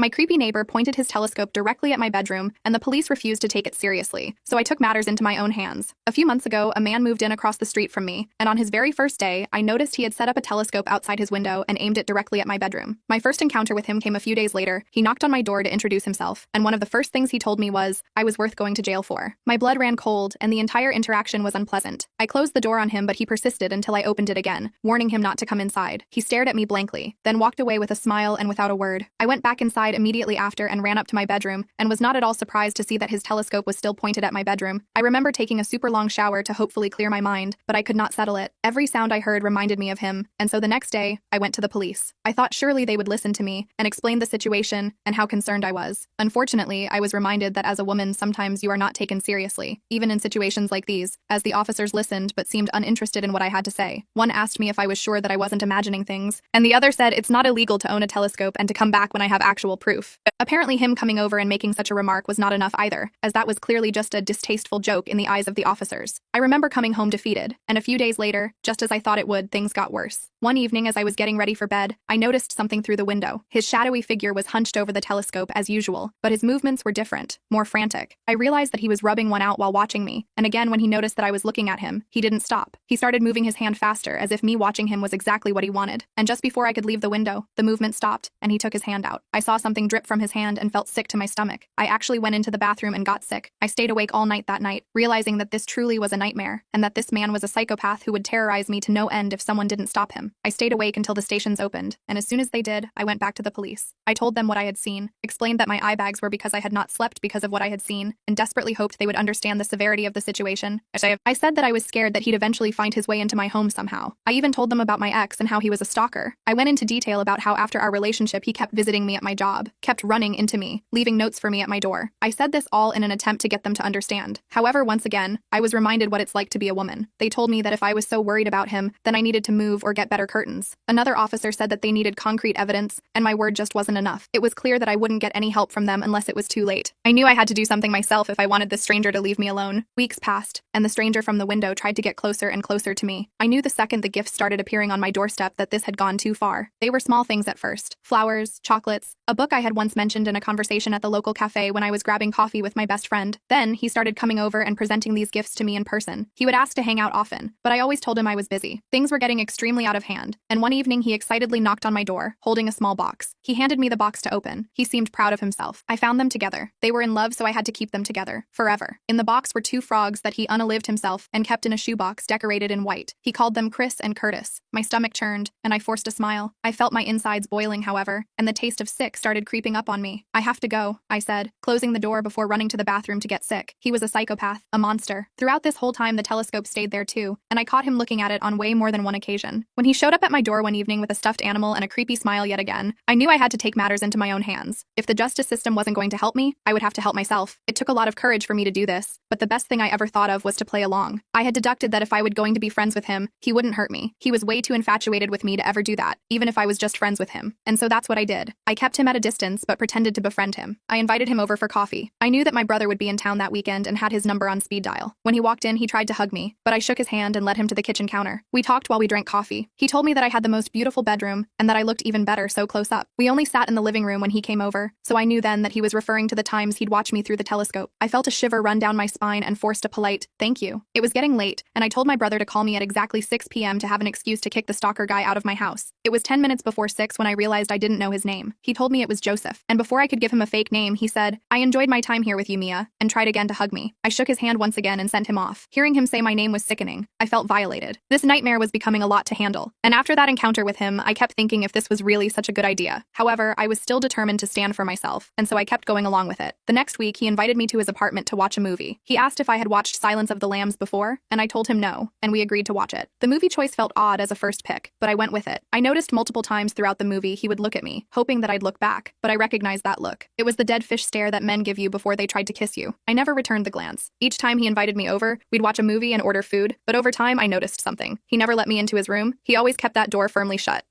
My creepy neighbor pointed his telescope directly at my bedroom, and the police refused to take it seriously, so I took matters into my own hands. A few months ago, a man moved in across the street from me, and on his very first day, I noticed he had set up a telescope outside his window and aimed it directly at my bedroom. My first encounter with him came a few days later. He knocked on my door to introduce himself, and one of the first things he told me was, I was worth going to jail for. My blood ran cold, and the entire interaction was unpleasant. I closed the door on him, but he persisted until I opened it again, warning him not to come inside. He stared at me blankly, then walked away with a smile and without a word. I went back inside immediately after and ran up to my bedroom, and was not at all surprised to see that his telescope was still pointed at my bedroom. I remember taking a super long shower to hopefully clear my mind, but I could not settle it. Every sound I heard reminded me of him, and so the next day, I went to the police. I thought surely they would listen to me and explain the situation and how concerned I was. Unfortunately, I was reminded that as a woman, sometimes you are not taken seriously, even in situations like these, as the officers listened but seemed uninterested in what I had to say. One asked me if I was sure that I wasn't imagining things, and the other said it's not illegal to own a telescope and to come back when I have actual proof. Apparently him coming over and making such a remark was not enough either, as that was clearly just a distasteful joke in the eyes of the officers. I remember coming home defeated, and a few days later, just as I thought it would, things got worse. One evening as I was getting ready for bed, I noticed something through the window. His shadowy figure was hunched over the telescope as usual, but his movements were different, more frantic. I realized that he was rubbing one out while watching me, and again when he noticed that I was looking at him, he didn't stop. He started moving his hand faster, as if me watching him was exactly what he wanted. And just before I could leave the window, the movement stopped, and he took his hand out. I saw something drip from his hand and felt sick to my stomach. I actually went into the bathroom and got sick. I stayed awake all night that night, realizing that this truly was a nightmare, and that this man was a psychopath who would terrorize me to no end if someone didn't stop him. I stayed awake until the stations opened, and as soon as they did, I went back to the police. I told them what I had seen, explained that my eye bags were because I had not slept because of what I had seen, and desperately hoped they would understand the severity of the situation. I said that I was scared that he'd eventually find his way into my home somehow. I even told them about my ex and how he was a stalker. I went into detail about how after our relationship he kept visiting me at my job, kept running into me, leaving notes for me at my door. I said this all in an attempt to get them to understand. However, once again, I was reminded what it's like to be a woman. They told me that if I was so worried about him, then I needed to move or get better curtains. Another officer said that they needed concrete evidence, and my word just wasn't enough. It was clear that I wouldn't get any help from them unless it was too late. I knew I had to do something myself if I wanted this stranger to leave me alone. Weeks passed, and the stranger from the window tried to get closer and closer to me. I knew the second the gifts started appearing on my doorstep that this had gone too far. They were small things at first. Flowers, chocolates, a book I had once mentioned in a conversation at the local cafe when I was grabbing coffee with my best friend. Then, he started coming over and presenting these gifts to me in person. He would ask to hang out often, but I always told him I was busy. Things were getting extremely out of hand, and one evening he excitedly knocked on my door, holding a small box. He handed me the box to open. He seemed proud of himself. I found them together. They were in love, so I had to keep them together. Forever. In the box were 2 frogs that he unalived himself and kept in a shoebox decorated in white. He called them Chris and Curtis. My stomach churned, and I forced a smile. I felt my insides boiling, however, and the taste of sick started creeping up on me. I have to go, I said, closing the door before running to the bathroom to get sick. He was a psychopath, a monster. Throughout this whole time, the telescope stayed there too, and I caught him looking at it on way more than one occasion. When he showed up at my door one evening with a stuffed animal and a creepy smile yet again, I knew I had to take matters into my own hands. If the justice system wasn't going to help me, I would have to help myself. It took a lot of courage for me to do this, but the best thing I ever thought of was to play along. I had deducted that if I was going to be friends with him, he wouldn't hurt me. He was way too infatuated with me to ever do that, even if I was just friends with him. And so that's what I did. I kept him at a distance, but pretended to befriend him. I invited him over for coffee. I knew that my brother would be in town that weekend and had his number on speed dial. When he walked in, he tried to hug me, but I shook his hand and led him to the kitchen counter. We talked while we drank coffee. He told me that I had the most beautiful bedroom and that I looked even better so close up. We only sat in the living room when he came over, so I knew then that he was referring to the times he'd watch me through the telescope. I felt a shiver run down my spine and forced a polite, "Thank you." It was getting late, and I told my brother to call me at exactly 6 p.m. to have an excuse to kick the stalker guy out of my house. It was 10 minutes before 6 when I realized I didn't know his name. He told me it was Joseph, and before I could give him a fake name, he said, "I enjoyed my time here with you, Mia," and tried again to hug me. I shook his hand once again and sent him off. Hearing him say my name was sickening. I felt violated. This nightmare was becoming a lot to handle, and after that encounter with him, I kept thinking if this was really such a good idea. However, I was still determined to stand for myself, and so I kept going along with it. The next week, he invited me to his apartment to watch a movie. He asked if I had watched Silence of the Lambs before, and I told him no, and we agreed to watch it. The movie choice felt odd as a first pick, but I went with it. I noticed multiple times throughout the movie he would look at me, hoping that I'd look back, but I recognized that look. It was the dead fish stare that men give you before they tried to kiss you. I never returned the glance. Each time he invited me over, we'd watch a movie and order food, but over time I noticed something. He never let me into his room. He always kept that door firmly shut.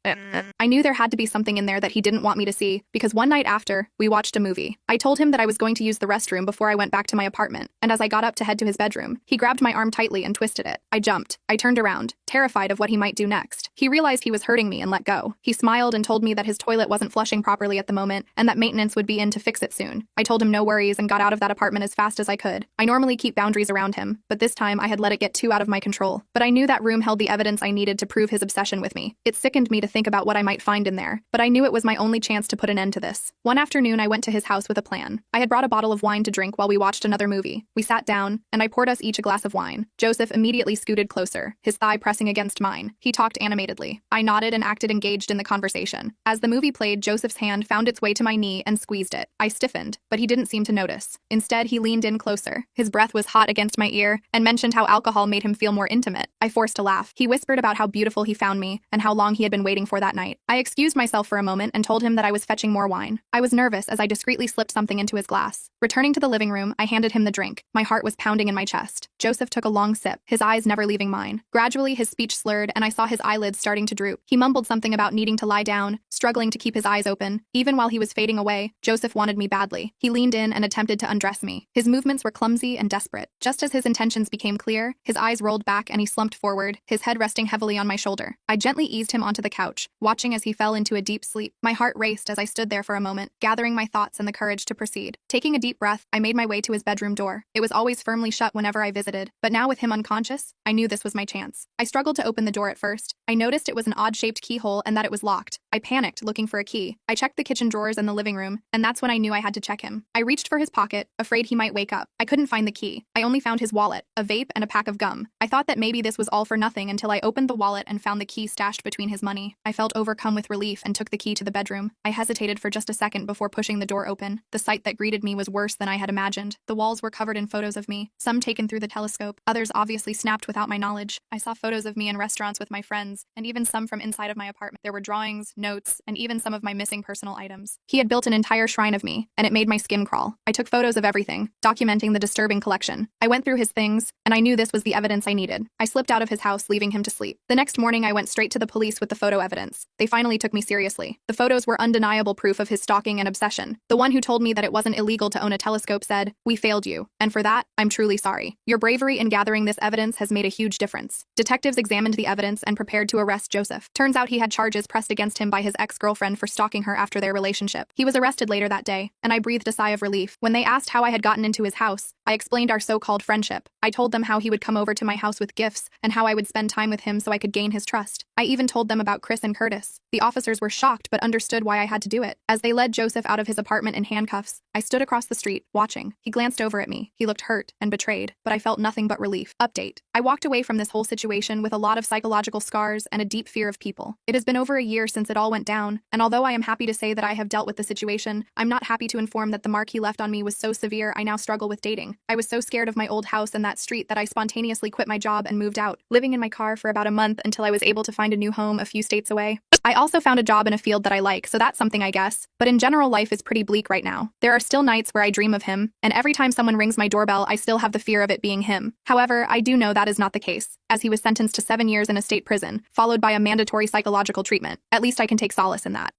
I knew there had to be something in there that he didn't want me to see, because one night after, we watched a movie. I told him that I was going to use the restroom before I went back to my apartment, and as I got up to head to his bedroom, he grabbed my arm tightly and twisted it. I jumped. I turned around, terrified of what he might do next. He realized he was hurting me and let go. He smiled and told me that his toilet wasn't flushing properly at the moment and that maintenance would be in to fix it soon. I told him no worries and got out of that apartment as fast as I could. I normally keep boundaries around him, but this time I had let it get too out of my control. But I knew that room held the evidence I needed to prove his obsession with me. It sickened me to think about what I might find in there, but I knew it was my only chance to put an end to this. One afternoon, I went to his house with a plan. I had brought a bottle of wine to drink while we watched another movie. We sat down, and I poured us each a glass of wine. Joseph immediately scooted closer, his thigh pressing against mine. He talked animatedly. I nodded and acted engaged in the conversation. As the movie played, Joseph's hand found its way to my knee and squeezed it. I stiffened, but he didn't seem to notice. Instead, he leaned in closer. His breath was hot against my ear and mentioned how alcohol made him feel more intimate. I forced a laugh. He whispered about how beautiful he found me and how long he had been waiting for that night. I excused myself for a moment and told him that I was fetching more wine. I was nervous as I discreetly slipped something into his glass. Returning to the living room, I handed him the drink. My heart was pounding in my chest. Joseph took a long sip, his eyes never leaving mine. Gradually, his speech slurred and I saw his eyelids starting to droop. He mumbled something about needing to lie down, struggling to keep his eyes open. Even while he was fading away, Joseph wanted me badly. He leaned in and attempted to undress me. His movements were clumsy and desperate. Just as his intentions became clear, his eyes rolled back and he slumped forward, his head resting heavily on my shoulder. I gently eased him onto the couch, watching as he fell into a deep sleep. My heart raced as I stood there for a moment, gathering my thoughts and the courage to proceed. Taking a deep breath, I made my way to his bedroom door. It was always firmly shut whenever I visited, but now with him unconscious, I knew this was my chance. I struggled to open the door at first. I noticed it was an odd-shaped keyhole and that it was locked. I panicked, looking for a key. I checked the kitchen drawers and the living room, and that's when I knew I had to check him. I reached for his pocket, afraid he might wake up. I couldn't find the key. I only found his wallet, a vape, and a pack of gum. I thought that maybe this was all for nothing until I opened the wallet and found the key stashed between his money. I felt overcome with relief and took the key to the bedroom. I hesitated for just a second before pushing the door open. The sight that greeted me was worse than I had imagined. The walls were covered in photos of me, some taken through the telescope, others obviously snapped without my knowledge. I saw photos of me in restaurants with my friends, and even some from inside of my apartment. There were drawings, notes, and even some of my missing personal items. He had built an entire shrine of me, and it made my skin crawl. I took photos of everything, documenting the disturbing collection. I went through his things, and I knew this was the evidence I needed. I slipped out of his house, leaving him to sleep. The next morning, I went straight to the police with the photo evidence. They finally took me seriously. The photos were undeniable proof of his stalking and obsession. The one who told me that it wasn't illegal to own a telescope said, "We failed you, and for that, I'm truly sorry. Your bravery in gathering this evidence has made a huge difference." Detectives examined the evidence and prepared to arrest Joseph. Turns out he had charges pressed against him by his ex-girlfriend for stalking her after their relationship. He was arrested later that day, and I breathed a sigh of relief. When they asked how I had gotten into his house, I explained our so-called friendship. I told them how he would come over to my house with gifts and how I would spend time with him so I could gain his trust. I even told them about Chris and Curtis. The officers were shocked but understood why I had to do it. As they led Joseph out of his apartment in handcuffs, I stood across the street, watching. He glanced over at me. He looked hurt and betrayed, but I felt nothing but relief. Update. I walked away from this whole situation with a lot of psychological scars and a deep fear of people. It has been over a year since it all went down, and although I am happy to say that I have dealt with the situation, I'm not happy to inform that the mark he left on me was so severe I now struggle with dating. I was so scared of my old house and that street that I spontaneously quit my job and moved out, living in my car for about a month until I was able to find a new home a few states away. I also found a job in a field that I like, so that's something I guess. But in general, life is pretty bleak right now. There are still nights where I dream of him, and every time someone rings my doorbell, I still have the fear of it being him. However, I do know that is not the case, as he was sentenced to 7 years in a state prison, followed by a mandatory psychological treatment. At least I can take solace in that.